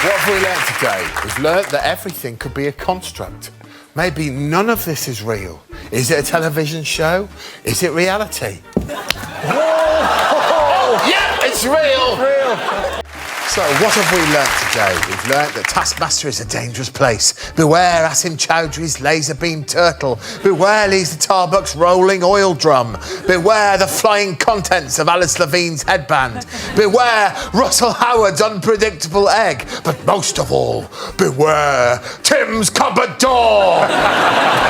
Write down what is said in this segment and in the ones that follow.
What have we learnt today? We've learnt that everything could be a construct. Maybe none of this is real. Is it a television show? Is it reality? Whoa! Yeah, it's real! So, what have we learnt today? We've learnt that Taskmaster is a dangerous place. Beware Asim Chowdhury's laser beam turtle. Beware Lisa Tarbuck's rolling oil drum. Beware the flying contents of Alice Levine's headband. Beware Russell Howard's unpredictable egg. But most of all, beware Tim's cupboard door.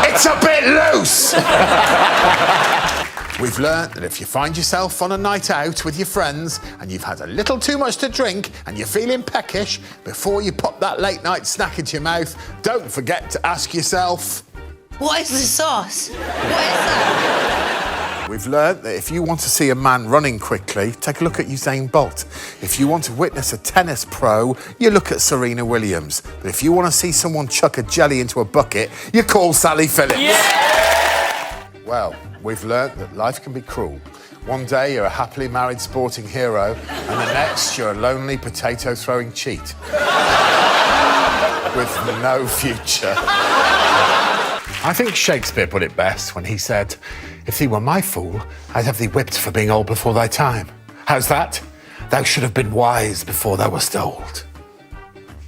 It's a bit loose. We've learnt that if you find yourself on a night out with your friends and you've had a little too much to drink and you're feeling peckish, before you pop that late night snack into your mouth, don't forget to ask yourself... What is the sauce? What is that? We've learnt that if you want to see a man running quickly, take a look at Usain Bolt. If you want to witness a tennis pro, you look at Serena Williams. But if you want to see someone chuck a jelly into a bucket, you call Sally Phillips. Yeah! Well... We've learnt that life can be cruel. One day you're a happily married sporting hero, and the next you're a lonely potato-throwing cheat. With no future. I think Shakespeare put it best when he said, "If thee were my fool, I'd have thee whipped for being old before thy time. How's that? Thou should have been wise before thou wast old.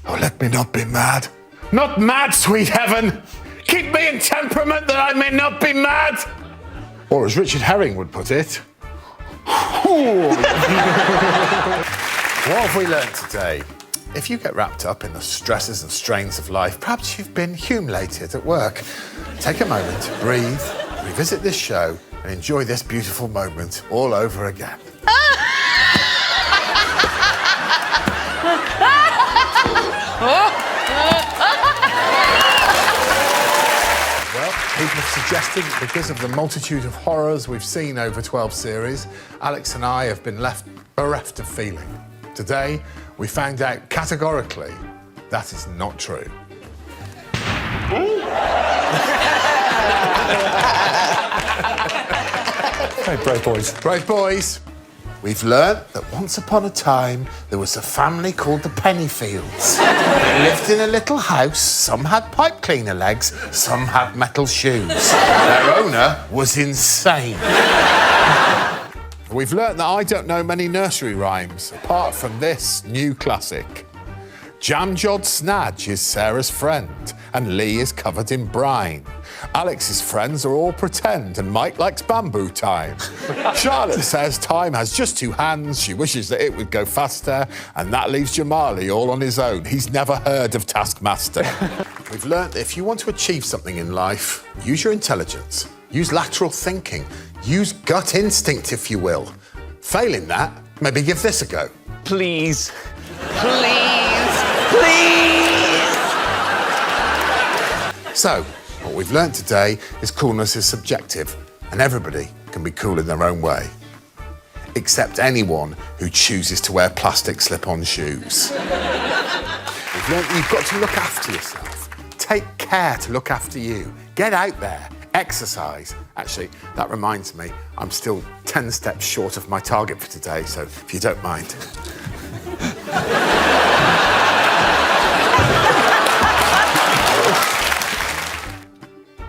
Oh, let me not be mad. Not mad, sweet heaven! Keep me in temperament that I may not be mad!" Or as Richard Herring would put it... What have we learnt today? If you get wrapped up in the stresses and strains of life, perhaps you've been humiliated at work. Take a moment, breathe, revisit this show and enjoy this beautiful moment all over again. People have suggested that because of the multitude of horrors we've seen over 12 series, Alex and I have been left bereft of feeling. Today, we found out categorically that is not true. Hey, brave boys. Brave boys. We've learnt that once upon a time, there was a family called the Pennyfields. They lived in a little house. Some had pipe cleaner legs, some had metal shoes. Their owner was insane. We've learnt that I don't know many nursery rhymes, apart from this new classic. Jam-Jod Snadge is Sarah's friend, and Lee is covered in brine. Alex's friends are all pretend, and Mike likes bamboo time. Charlotte says time has just two hands, she wishes that it would go faster, and that leaves Jamali all on his own. He's never heard of Taskmaster. We've learnt that if you want to achieve something in life, use your intelligence, use lateral thinking, use gut instinct, if you will. Failing that, maybe give this a go. Please. Please. Please. So, what we've learnt today is coolness is subjective, and everybody can be cool in their own way. Except anyone who chooses to wear plastic slip-on shoes. We've learnt that you've got to look after yourself. Take care to look after you. Get out there. Exercise. Actually, that reminds me, I'm still 10 steps short of my target for today, so if you don't mind.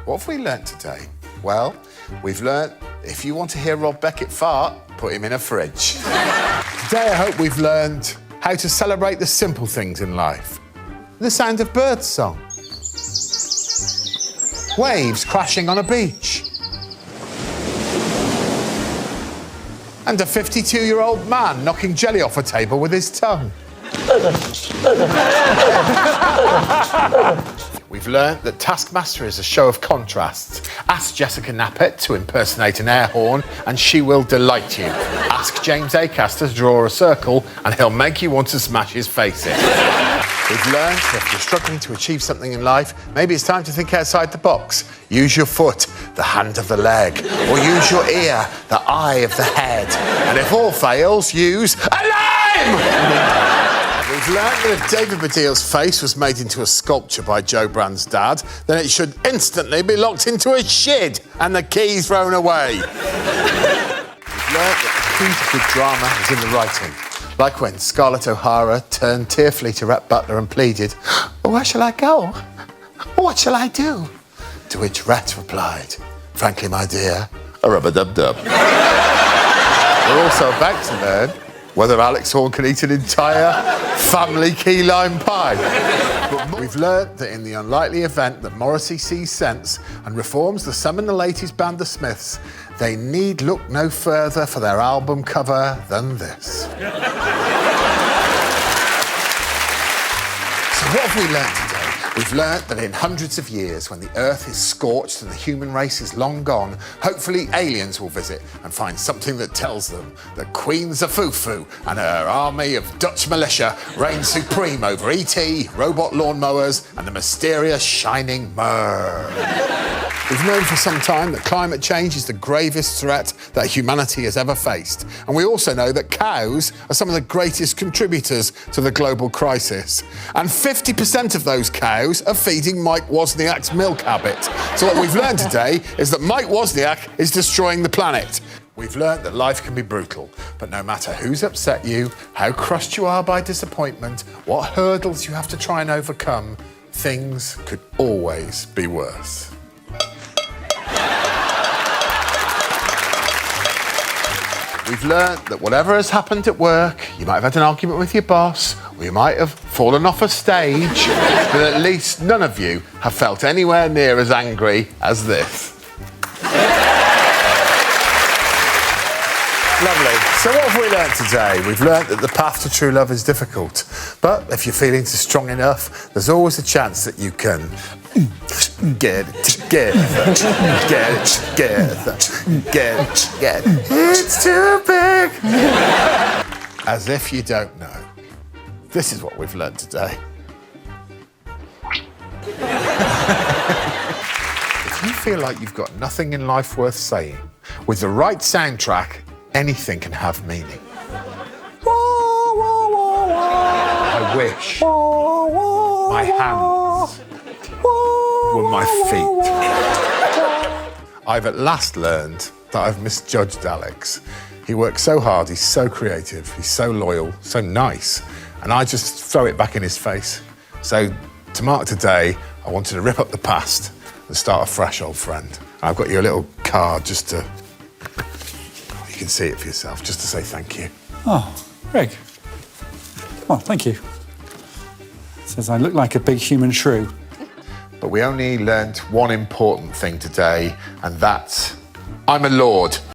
What have we learnt today? Well, we've learnt if you want to hear Rob Beckett fart, put him in a fridge. Today I hope we've learnt how to celebrate the simple things in life. The sound of birds song. Waves crashing on a beach. And a 52-year-old man knocking jelly off a table with his tongue. We've learnt that Taskmaster is a show of contrasts. Ask Jessica Knappett to impersonate an air horn and she will delight you. Ask James Acaster to draw a circle and he'll make you want to smash his face in. We've learnt that if you're struggling to achieve something in life, maybe it's time to think outside the box. Use your foot, the hand of the leg, or use your ear, the eye of the head. And if all fails, use a lime! We've learnt that if David Baddiel's face was made into a sculpture by Joe Brand's dad, then it should instantly be locked into a shed and the key thrown away. We've learnt that the key to good drama is in the writing. Like when Scarlett O'Hara turned tearfully to Rhett Butler and pleaded, "Where shall I go? What shall I do?" To which Rhett replied, "Frankly, my dear, a rub-a-dub-dub." We're also about to learn whether Alex Horne can eat an entire family key lime pie. But we've learnt that in the unlikely event that Morrissey sees sense and reforms the seminal 80s band The Smiths, they need look no further for their album cover than this. So what have we learnt today? We've learnt that in hundreds of years, when the Earth is scorched and the human race is long gone, hopefully aliens will visit and find something that tells them that Queen Zafufu and her army of Dutch militia reign supreme over E.T., robot lawnmowers and the mysterious shining myrrh. We've known for some time that climate change is the gravest threat that humanity has ever faced. And we also know that cows are some of the greatest contributors to the global crisis. And 50% of those cows are feeding Mike Wozniak's milk habit. So what we've learned today is that Mike Wozniak is destroying the planet. We've learned that life can be brutal, but no matter who's upset you, how crushed you are by disappointment, what hurdles you have to try and overcome, things could always be worse. We've learnt that whatever has happened at work, you might have had an argument with your boss, or you might have fallen off a stage, but at least none of you have felt anywhere near as angry as this. Lovely. So what have we learnt today? We've learnt that the path to true love is difficult, but if you're feeling strong enough, there's always a chance that you can get it together, get it together, get it together. It's too big. As if you don't know. This is what we've learnt today. If you feel like you've got nothing in life worth saying, with the right soundtrack, anything can have meaning. I wish my hands were my feet. I've at last learned that I've misjudged Alex. He works so hard, he's so creative, he's so loyal, so nice, and I just throw it back in his face. So to mark today, I wanted to rip up the past and start a fresh, old friend. I've got you a little card just to... You can see it for yourself, just to say thank you. Oh, Greg. Well, thank you. It says I look like a big human shrew. But we only learnt one important thing today, and that's I'm a lord.